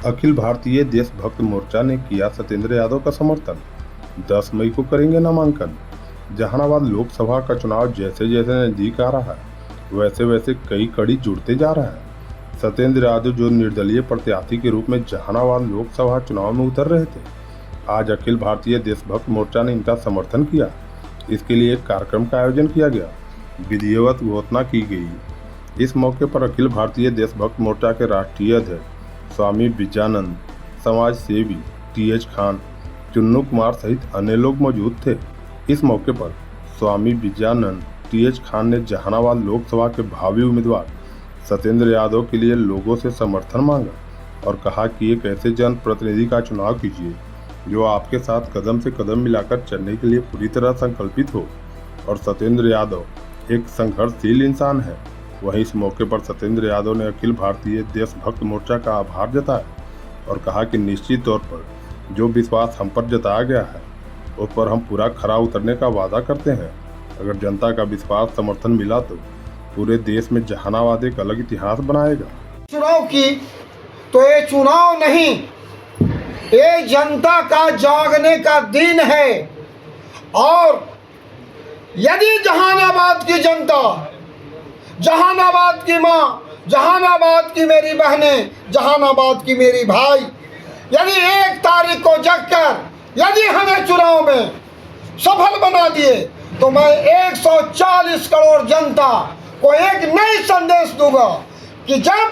अखिल भारतीय देशभक्त मोर्चा ने किया सत्येंद्र यादव का समर्थन। 10 मई को करेंगे नामांकन। जहानाबाद लोकसभा का चुनाव जैसे जैसे नजदीक आ रहा है वैसे वैसे कई कड़ी जुड़ते जा रहा है। सत्येंद्र यादव जो निर्दलीय प्रत्याशी के रूप में जहानाबाद लोकसभा चुनाव में उतर रहे थे, आज अखिल भारतीय देशभक्त मोर्चा ने इनका समर्थन किया। इसके लिए एक कार्यक्रम का आयोजन किया गया, विधिवत घोषणा की गई। इस मौके पर अखिल भारतीय देशभक्त मोर्चा के राष्ट्रीय अध्यक्ष स्वामी विजयानंद, समाज सेवी TH खान, चुन्नू कुमार सहित अन्य लोग मौजूद थे। इस मौके पर स्वामी विजयानंद TH खान ने जहानाबाद लोकसभा के भावी उम्मीदवार सत्येंद्र यादव के लिए लोगों से समर्थन मांगा और कहा कि एक ऐसे जनप्रतिनिधि का चुनाव कीजिए जो आपके साथ कदम से कदम मिलाकर चलने के लिए पूरी तरह संकल्पित हो। और सत्येंद्र यादव एक संघर्षशील इंसान है। वहीं इस मौके पर सत्येंद्र यादव ने अखिल भारतीय देशभक्त मोर्चा का आभार जताया और कहा कि निश्चित तौर पर जो विश्वास हम पर जताया गया है उस पर हम पूरा खरा उतरने का वादा करते हैं। अगर जनता का विश्वास समर्थन मिला तो पूरे देश में जहानाबाद एक अलग इतिहास बनाएगा। चुनाव की तो ये चुनाव नहीं, ये जनता का जागने का दिन है। और यदि जहानाबाद की जनता, जहानाबाद की माँ, जहानाबाद की मेरी बहनें, जहानाबाद की मेरी भाई, यदि 1 तारीख को जगकर यदि हमें चुनाव में सफल बना दिए तो मैं 140 करोड़ जनता को एक नई संदेश दूंगा कि जब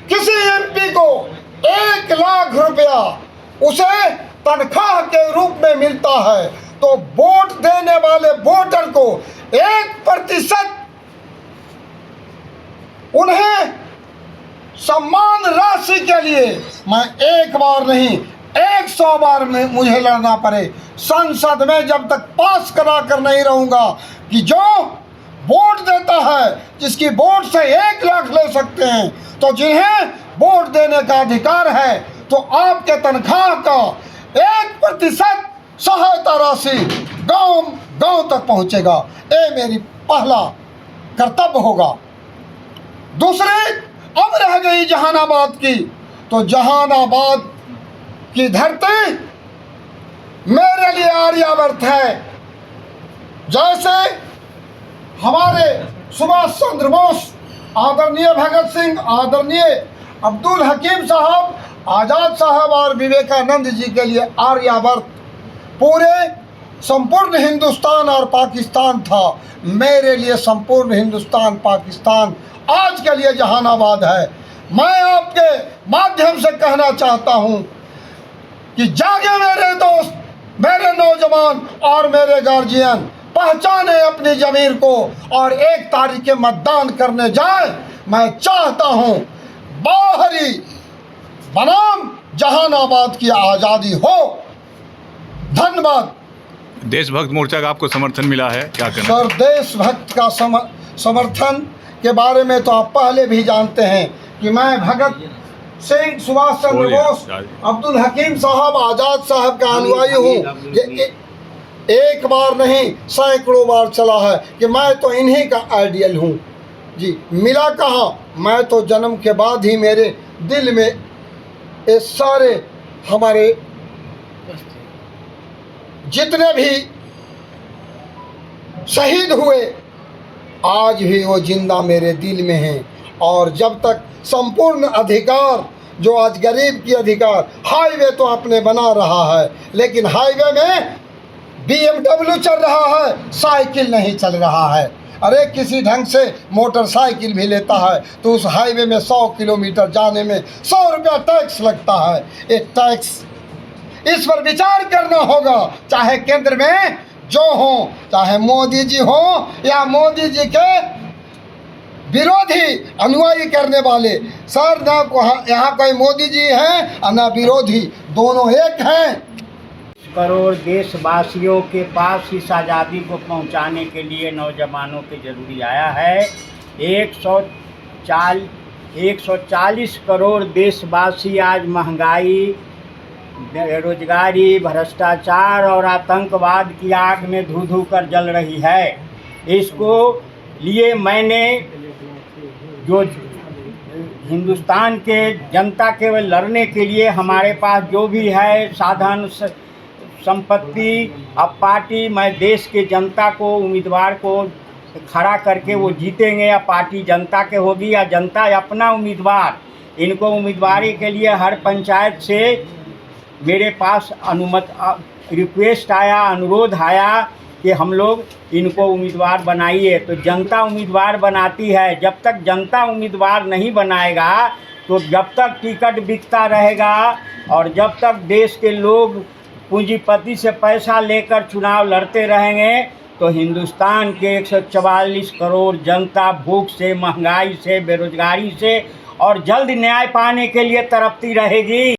किसी MP को 1 लाख रुपया उसे तनख्वाह के रूप में मिलता है तो वोट देने वाले वोटर को 1% उन्हें सम्मान राशि के लिए मैं 1 बार नहीं 100 बार में मुझे लड़ना पड़े, संसद में जब तक पास करा कर नहीं रहूंगा कि जो वोट देता है, जिसकी वोट से 1 लाख ले सकते हैं, तो जिन्हें वोट देने का अधिकार है तो आपके तनख्वाह का 1% सहायता राशि गांव तक पहुंचेगा। ये मेरी पहला कर्तव्य होगा। दूसरी अब रह गई जहानाबाद की, तो जहानाबाद की धरती मेरे लिए आर्यावर्त है। जैसे हमारे सुभाष चंद्र बोस, आदरणीय भगत सिंह, आदरणीय अब्दुल हकीम साहब, आज़ाद साहब और विवेकानंद जी के लिए आर्यावर्त पूरे संपूर्ण हिंदुस्तान और पाकिस्तान था, मेरे लिए संपूर्ण हिंदुस्तान पाकिस्तान आज के लिए जहानाबाद है। मैं आपके माध्यम से कहना चाहता हूं कि जागे मेरे दोस्त, मेरे नौजवान और मेरे गार्जियन, पहचाने अपनी ज़मीर को और 1 तारीख के मतदान करने जाए। मैं चाहता हूं बाहरी बनाम जहानाबाद की आज़ादी हो। धन्यवाद। देशभक्त मोर्चा का आपको समर्थन मिला है, क्या कहना? सर, देशभक्त का समर्थन के बारे में तो आप पहले भी जानते हैं कि मैं भगत सिंह, सुभाष चंद्र बोस, अब्दुल हकीम साहब, आज़ाद साहब का अनुयायी हूँ। ये 1 बार नहीं सैकड़ों बार चला है कि मैं तो इन्हीं का आइडियल हूँ जी। मिला कहाँ, मैं तो जन्म के बाद ही मेरे दिल में ये सारे हमारे जितने भी शहीद हुए आज भी वो जिंदा मेरे दिल में हैं। और जब तक संपूर्ण अधिकार, जो आज गरीब की अधिकार, हाईवे तो आपने बना रहा है लेकिन हाईवे में BMW चल रहा है, साइकिल नहीं चल रहा है। अरे किसी ढंग से मोटरसाइकिल भी लेता है तो उस हाईवे में 100 किलोमीटर जाने में 100 रुपया टैक्स लगता है। एक टैक्स, इस पर विचार करना होगा, चाहे केंद्र में जो हो, चाहे मोदी जी हो या मोदी जी के विरोधी अनुयायी करने वाले। सर, ना यहाँ कोई मोदी जी हैं और ना विरोधी, दोनों एक हैं। करोड़ देशवासियों के पास इस आज़ादी को पहुंचाने के लिए नौजवानों के जरूरी आया है। 140 करोड़ देशवासी आज महंगाई, बेरोजगारी, भ्रष्टाचार और आतंकवाद की आग में धू धू कर जल रही है। इसको लिए मैंने जो हिंदुस्तान के जनता के लड़ने के लिए हमारे पास जो भी है साधन संपत्ति, अब पार्टी, मैं देश के जनता को, उम्मीदवार को खड़ा करके वो जीतेंगे, या पार्टी जनता के होगी या जनता अपना उम्मीदवार, इनको उम्मीदवारी के लिए हर पंचायत से मेरे पास रिक्वेस्ट आया, अनुरोध आया कि हम लोग इनको उम्मीदवार बनाइए। तो जनता उम्मीदवार बनाती है। जब तक जनता उम्मीदवार नहीं बनाएगा तो जब तक टिकट बिकता रहेगा और जब तक देश के लोग पूंजीपति से पैसा लेकर चुनाव लड़ते रहेंगे तो हिंदुस्तान के 144 करोड़ जनता भूख से, महंगाई से, बेरोजगारी से और जल्द न्याय पाने के लिए तड़पती रहेगी।